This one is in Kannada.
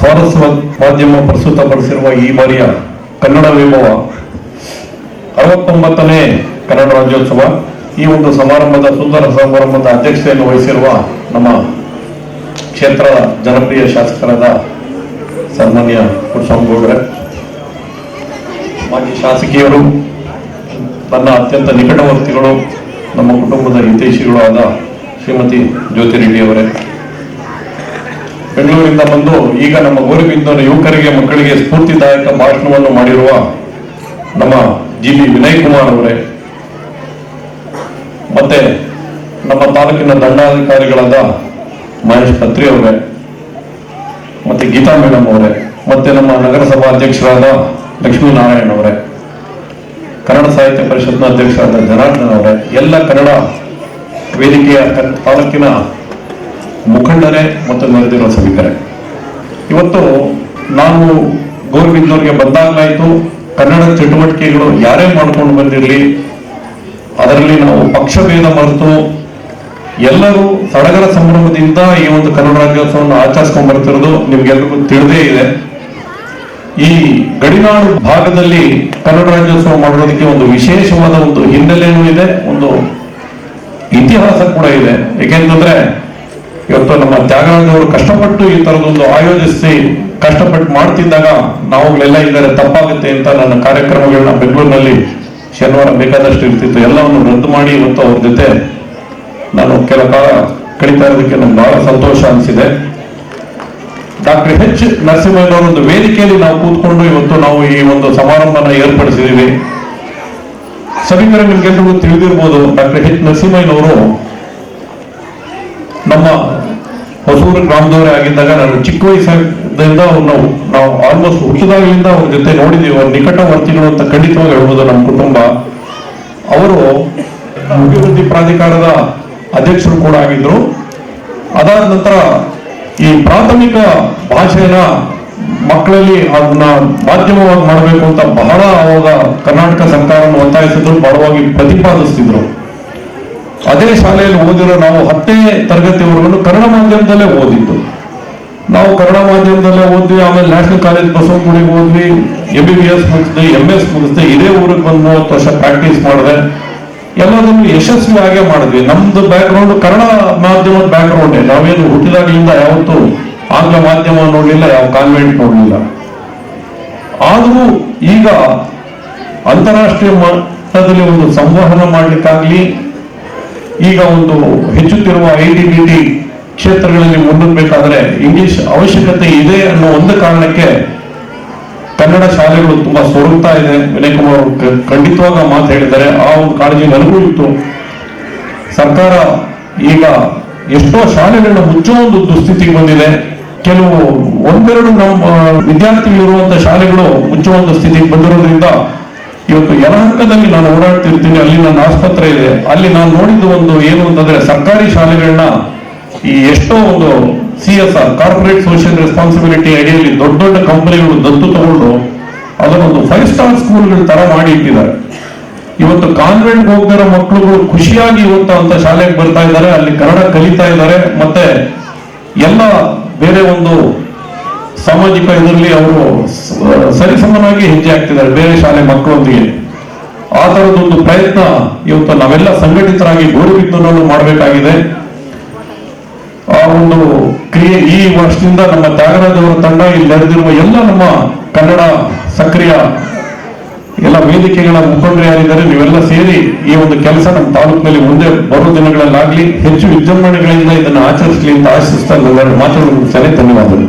ಸ್ವಾರಸ್ಯ ಮಾಧ್ಯಮ ಪ್ರಸ್ತುತಪಡಿಸಿರುವ ಈ ಬಾರಿಯ ಕನ್ನಡ ವೈಭವ 69ನೇ ಕನ್ನಡ ರಾಜ್ಯೋತ್ಸವ. ಈ ಒಂದು ಸಮಾರಂಭದ ಸುಂದರ ಸಮಾರಂಭದ ಅಧ್ಯಕ್ಷತೆಯನ್ನು ವಹಿಸಿರುವ ನಮ್ಮ ಕ್ಷೇತ್ರದ ಜನಪ್ರಿಯ ಶಾಸಕರಾದ ಸನ್ಮಾನ್ಯ ಪುಟ್ಟಸ್ವಾಮಿಗೌಡರೇ, ಮಾಜಿ ಶಾಸಕಿಯರು, ನನ್ನ ಅತ್ಯಂತ ನಿಕಟವರ್ತಿಗಳು, ನಮ್ಮ ಕುಟುಂಬದ ಹಿತೈಷಿಗಳು ಆದ ಶ್ರೀಮತಿ ಜ್ಯೋತಿ ರೆಡ್ಡಿ ಅವರೇ, ಬೆಂಗಳೂರಿಂದ ಬಂದು ಈಗ ನಮ್ಮ ಗೌರಿಬಿದನೂರು ಯುವಕರಿಗೆ ಮಕ್ಕಳಿಗೆ ಸ್ಫೂರ್ತಿದಾಯಕ ಭಾಷಣವನ್ನು ಮಾಡಿರುವ ನಮ್ಮ ಜಿ ಬಿ ವಿನಯ್ ಕುಮಾರ್ ಅವರೇ, ಮತ್ತೆ ನಮ್ಮ ತಾಲೂಕಿನ ದಂಡಾಧಿಕಾರಿಗಳಾದ ಮಹೇಶ್ ಕತ್ರಿ ಅವರೇ, ಮತ್ತೆ ಗೀತಾ ಮೇಡಮ್ ಅವರೇ, ಮತ್ತೆ ನಮ್ಮ ನಗರಸಭಾ ಅಧ್ಯಕ್ಷರಾದ ಲಕ್ಷ್ಮೀನಾರಾಯಣ ಅವರೇ, ಕನ್ನಡ ಸಾಹಿತ್ಯ ಪರಿಷತ್ನ ಅಧ್ಯಕ್ಷರಾದ ಜನಾರ್ದನ್ ಅವರೇ, ಎಲ್ಲ ಕನ್ನಡ ವೇದಿಕೆಯ ತಾಲೂಕಿನ ಮುಖಂಡರೇ ಮತ್ತು ನೆರೆದಿರುವ ಸಭಿಕರೇ, ಇವತ್ತು ನಾವು ಗೌರಿಬಿದನೂರಿಗೆ ಬಂದಾಗಲಾಯಿತು, ಕನ್ನಡ ಚಟುವಟಿಕೆಗಳು ಯಾರೇ ಮಾಡ್ಕೊಂಡು ಬಂದಿರಲಿ ಅದರಲ್ಲಿ ನಾವು ಪಕ್ಷಭೇದ ಮರೆತು ಎಲ್ಲರೂ ಸಡಗರ ಸಂಭ್ರಮದಿಂದ ಈ ಒಂದು ಕನ್ನಡ ರಾಜ್ಯೋತ್ಸವವನ್ನು ಆಚರಿಸ್ಕೊಂಡು ಬರ್ತಿರೋದು ನಿಮ್ಗೆಲ್ರಿಗೂ ತಿಳಿದೇ ಇದೆ. ಈ ಗಡಿನಾಡು ಭಾಗದಲ್ಲಿ ಕನ್ನಡ ರಾಜ್ಯೋತ್ಸವ ಮಾಡೋದಕ್ಕೆ ಒಂದು ವಿಶೇಷವಾದ ಒಂದು ಹಿನ್ನೆಲೆಯೂ ಇದೆ, ಒಂದು ಇತಿಹಾಸ ಕೂಡ ಇದೆ. ಏಕೆಂತಂದ್ರೆ ಇವತ್ತು ನಮ್ಮ ತ್ಯಾಗರಾಜವರು ಕಷ್ಟಪಟ್ಟು ಈ ತರದೊಂದು ಆಯೋಜಿಸಿ ಕಷ್ಟಪಟ್ಟು ಮಾಡ್ತಿದ್ದಾಗ ನಾವುಗಳೆಲ್ಲ ಇದ್ದಾರೆ ತಪ್ಪಾಗುತ್ತೆ ಅಂತ ನನ್ನ ಕಾರ್ಯಕ್ರಮಗಳನ್ನ ಬೆಂಗಳೂರಿನಲ್ಲಿ ಶನಿವಾರ ಬೇಕಾದಷ್ಟು ಇರ್ತಿತ್ತು, ಎಲ್ಲವನ್ನು ರದ್ದು ಮಾಡಿ ಇವತ್ತು ಅವ್ರ ಜೊತೆ ನಾನು ಕೆಲ ಕಾಲ ಕಳೀತಾ ಇರೋದಕ್ಕೆ ನಮ್ಗೆ ಬಹಳ ಸಂತೋಷ ಅನಿಸಿದೆ. ಡಾಕ್ಟರ್ ಎಚ್ ನರಸಿಂಹಯ್ಯನವರ ಒಂದು ವೇದಿಕೆಯಲ್ಲಿ ನಾವು ಕೂತ್ಕೊಂಡು ಇವತ್ತು ನಾವು ಈ ಒಂದು ಸಮಾರಂಭನ ಏರ್ಪಡಿಸಿದ್ದೀವಿ. ಸಭಿಕರ ನಿಮ್ಗೆಲ್ರಿಗೂ ತಿಳಿದಿರ್ಬೋದು, ಡಾಕ್ಟರ್ ಎಚ್ ನರಸಿಂಹಯ್ಯನವರು ನಮ್ಮ ಹೊಸೂರು ಗ್ರಾಮದವರೇ ಆಗಿದ್ದಾಗ ನಾನು ಚಿಕ್ಕ ವಯಸ್ಸಿನಿಂದ ನಾವು ಆಲ್ಮೋಸ್ಟ್ ಹುಟ್ಟಿದಾಗಲಿಂದ ಅವ್ರ ಜೊತೆ ನೋಡಿದ್ದೀವಿ. ಅವ್ರ ನಿಕಟವರ್ತಿಗಳು ಅಂತ ಖಂಡಿತವಾಗಿ ಹೇಳ್ಬೋದು ನಮ್ಮ ಕುಟುಂಬ. ಅವರು ಅಭಿವೃದ್ಧಿ ಪ್ರಾಧಿಕಾರದ ಅಧ್ಯಕ್ಷರು ಕೂಡ ಆಗಿದ್ರು. ಅದಾದ ನಂತರ ಈ ಪ್ರಾಥಮಿಕ ಭಾಷೆನ ಮಕ್ಕಳಲ್ಲಿ ಅದನ್ನ ಮಾಧ್ಯಮವಾಗಿ ಮಾಡಬೇಕು ಅಂತ ಬಹಳ ಅವಾಗ ಕರ್ನಾಟಕ ಸರ್ಕಾರವನ್ನು ಒತ್ತಾಯಿಸಿದ್ರು, ಬಹಳವಾಗಿ ಪ್ರತಿಪಾದಿಸ್ತಿದ್ರು. ಅದೇ ಶಾಲೆಯಲ್ಲಿ ಓದಿರೋ ನಾವು 10ನೇ ತರಗತಿವರೆಗೂ ಕನ್ನಡ ಮಾಧ್ಯಮದಲ್ಲೇ ಓದಿದ್ದು. ನಾವು ಕನ್ನಡ ಮಾಧ್ಯಮದಲ್ಲೇ ಓದ್ವಿ. ಆಮೇಲೆ ನ್ಯಾಷನಲ್ ಕಾಲೇಜ್ ಬಸವನಗುಡಿಗೆ ಹೋದ್ವಿ, MBBS ಮುಗಿಸ್ದೆ, MS ಮುಗಿಸ್ದೆ. ಇದೇ ಊರಿಗೆ ಬಂದು 30 ವರ್ಷ ಪ್ರಾಕ್ಟೀಸ್ ಮಾಡಿದೆ. ಎಲ್ಲದನ್ನು ಯಶಸ್ವಿಯಾಗೇ ಮಾಡಿದ್ವಿ. ನಮ್ದು ಬ್ಯಾಕ್ಗ್ರೌಂಡ್ ಕನ್ನಡ ಮಾಧ್ಯಮದ ಬ್ಯಾಕ್ಗ್ರೌಂಡ್. ನಾವೇನು ಹುಟ್ಟಿದಾಗಲಿಂದ ಯಾವತ್ತೂ ಆಂಗ್ಲ ಮಾಧ್ಯಮ ನೋಡ್ಲಿಲ್ಲ, ಯಾವ ಕಾನ್ವೆಂಟ್ ನೋಡ್ಲಿಲ್ಲ. ಆದರೂ ಈಗ ಅಂತಾರಾಷ್ಟ್ರೀಯ ಮಟ್ಟದಲ್ಲಿ ಒಂದು ಸಂವಹನ ಮಾಡ್ಲಿಕ್ಕಾಗ್ಲಿ, ಈಗ ಒಂದು ಹೆಚ್ಚುತ್ತಿರುವ ITBT ಕ್ಷೇತ್ರಗಳಲ್ಲಿ ಮುನ್ನಡೆಯಬೇಕಾದ್ರೆ ಇಂಗ್ಲಿಷ್ ಅವಶ್ಯಕತೆ ಇದೆ ಅನ್ನೋ ಒಂದು ಕಾರಣಕ್ಕೆ ಕನ್ನಡ ಶಾಲೆಗಳು ತುಂಬಾ ಸೊರಗ್ತಾ ಇದೆ. ವಿನಯ್ ಕುಮಾರ್ ಅವರು ಖಂಡಿತವಾಗ ಮಾತು ಹೇಳಿದ್ದಾರೆ. ಆ ಒಂದು ಕಾಳಜಿ ನನಗೂ ಇತ್ತು. ಸರ್ಕಾರ ಈಗ ಎಷ್ಟೋ ಶಾಲೆಗಳನ್ನ ಮುಚ್ಚೋ ಒಂದು ದುಸ್ಥಿತಿಗೆ ಬಂದಿದೆ. ಕೆಲವು ಒಂದೆರಡು ನಮ್ಮ ವಿದ್ಯಾರ್ಥಿಗಳಿರುವಂತಹ ಶಾಲೆಗಳು ಮುಚ್ಚುವ ಒಂದು ಸ್ಥಿತಿಗೆ ಬಂದಿರೋದ್ರಿಂದ ಇವತ್ತು ಯಲಹಂಕದಲ್ಲಿ ನಾನು ಓಡಾಡ್ತಿರ್ತೀನಿ, ಅಲ್ಲಿ ನನ್ನ ಆಸ್ಪತ್ರೆ ಇದೆ. ಅಲ್ಲಿ ನಾನು ನೋಡಿದ್ದು ಒಂದು ಏನು ಅಂತಂದ್ರೆ, ಸರ್ಕಾರಿ ಶಾಲೆಗಳನ್ನ ಈ ಎಷ್ಟೋ ಒಂದು CSR ಕಾರ್ಪೊರೇಟ್ ಸೋಷಿಯಲ್ ರೆಸ್ಪಾನ್ಸಿಬಿಲಿಟಿ ಅಡಿಯಲ್ಲಿ ದೊಡ್ಡ ದೊಡ್ಡ ಕಂಪನಿಗಳು ದತ್ತು ತಗೊಂಡು ಅದನ್ನೊಂದು 5 ಸ್ಟಾರ್ ಸ್ಕೂಲ್ಗಳ ತರ ಮಾಡಿ ಇಟ್ಟಿದ್ದಾರೆ. ಇವತ್ತು ಕಾನ್ವೆಂಟ್ ಹೋಗ್ತಿರೋ ಮಕ್ಕಳುಗಳು ಖುಷಿಯಾಗಿ ಇವತ್ತು ಅಂತ ಶಾಲೆಗೆ ಬರ್ತಾ ಇದ್ದಾರೆ, ಅಲ್ಲಿ ಕನ್ನಡ ಕಲಿತಾ ಇದ್ದಾರೆ. ಮತ್ತೆ ಎಲ್ಲ ಬೇರೆ ಒಂದು ಸಾಮಾಜಿಕ ಇದರಲ್ಲಿ ಅವರು ಸರಿಸಮನಾಗಿ ಹೆಜ್ಜೆ ಹಾಕ್ತಿದ್ದಾರೆ ಬೇರೆ ಶಾಲೆ ಮಕ್ಕಳೊಂದಿಗೆ. ಆ ತರದೊಂದು ಪ್ರಯತ್ನ ಇವತ್ತು ನಾವೆಲ್ಲ ಸಂಘಟಿತರಾಗಿ ಗೌರಿಬಿದನೂರಲ್ಲಿ ಮಾಡಬೇಕಾಗಿದೆ. ಆ ಒಂದು ಕ್ರಿಯೆ ಈ ವರ್ಷದಿಂದ ನಮ್ಮ ತ್ಯಾಗರಾಜವರ ತಂಡ, ಇಲ್ಲಿ ನಡೆದಿರುವ ಎಲ್ಲ ನಮ್ಮ ಕನ್ನಡ ಸಕ್ರಿಯ ಎಲ್ಲ ವೇದಿಕೆಗಳ ಮುಖಂಡರು ಯಾರಿದ್ದಾರೆ, ನೀವೆಲ್ಲ ಸೇರಿ ಈ ಒಂದು ಕೆಲಸ ನಮ್ಮ ತಾಲೂಕಿನಲ್ಲಿ ಮುಂದೆ ಬರೋ ದಿನಗಳಲ್ಲಾಗ್ಲಿ ಹೆಚ್ಚು ವಿಜೃಂಭಣೆಗಳಿಂದ ಇದನ್ನು ಆಚರಿಸಲಿ ಅಂತ ಆಶಿಸ್ತಾ ಮಾತಾಡಲು ಸರಿ. ಧನ್ಯವಾದಗಳು.